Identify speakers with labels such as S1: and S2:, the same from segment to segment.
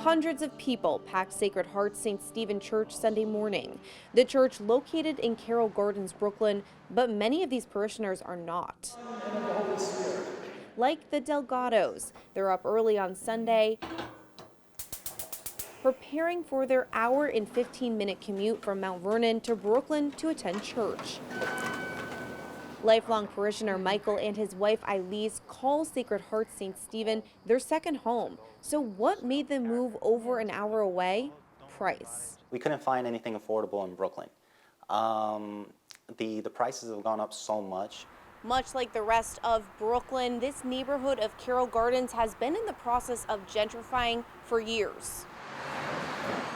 S1: Hundreds of people packed Sacred Heart St. Stephen Church Sunday morning. The church located in Carroll Gardens, Brooklyn, but many of these parishioners are not. Like the DELGADOs, they're up early on Sunday, preparing for their hour and 15-minute commute from Mount Vernon to Brooklyn to attend church. Lifelong parishioner Michael and his wife Elise call Sacred Heart St. Stephen their second home. So what made them move over an hour away? Price.
S2: We couldn't find anything affordable in Brooklyn. The prices have gone up so much.
S1: Much like the rest of Brooklyn, this neighborhood of Carroll Gardens has been in the process of gentrifying for years.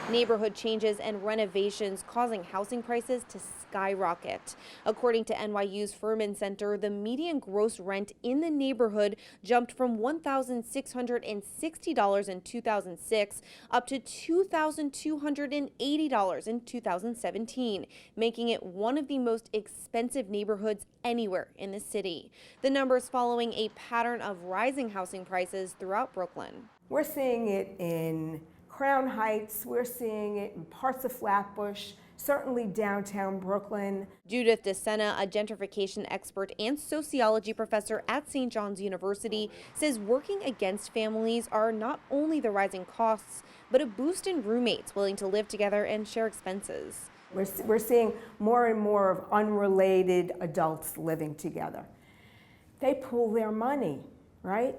S1: Neighborhood changes and renovations causing housing prices to skyrocket. According to NYU's Furman Center, the median gross rent in the neighborhood jumped from $1,660 in 2006 up to $2,280 in 2017, making it one of the most expensive neighborhoods anywhere in the city. The numbers following a pattern of rising housing prices throughout Brooklyn.
S3: We're seeing it in Crown Heights, we're seeing it in parts of Flatbush, certainly downtown Brooklyn.
S1: JUDITH DESENA, a gentrification expert and sociology professor at St. John's University, says working against families are not only the rising costs, but a boost in roommates willing to live together and share expenses.
S3: We're seeing more and more of unrelated adults living together. They pool their money, right?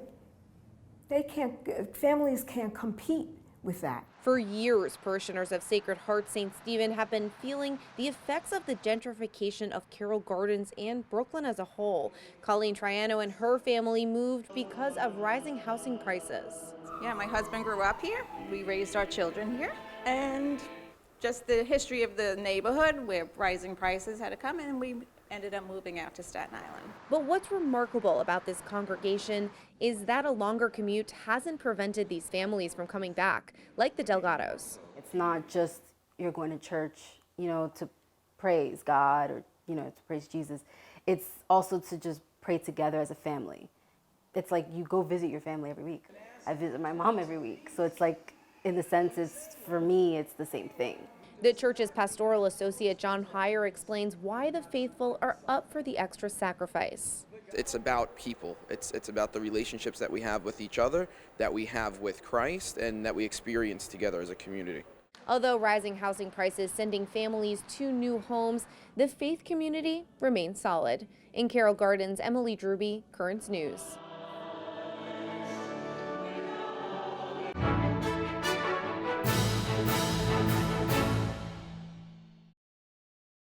S3: Families can't compete with that.
S1: For years, parishioners of Sacred Heart St. Stephen have been feeling the effects of the gentrification of Carroll Gardens and Brooklyn as a whole. Colleen Triano and her family moved because of rising housing prices.
S4: Yeah, my husband grew up here. We raised our children here. And just the history of the neighborhood where rising prices had to come in, and we ended up moving out to Staten Island.
S1: But what's remarkable about this congregation is that a longer commute hasn't prevented these families from coming back, like the DELGADOs.
S5: It's not just you're going to church, to praise God or, to praise Jesus. It's also to just pray together as a family. It's like you go visit your family every week. I visit my mom every week. So it's like, in the sense, for me, it's the same thing.
S1: The church's pastoral associate John Heyer explains why the faithful are up for the extra sacrifice.
S6: It's about people. It's about the relationships that we have with each other, that we have with Christ, and that we experience together as a community.
S1: Although rising housing prices sending families to new homes, the faith community remains solid. In Carroll Gardens, Emily Drooby, Currents News.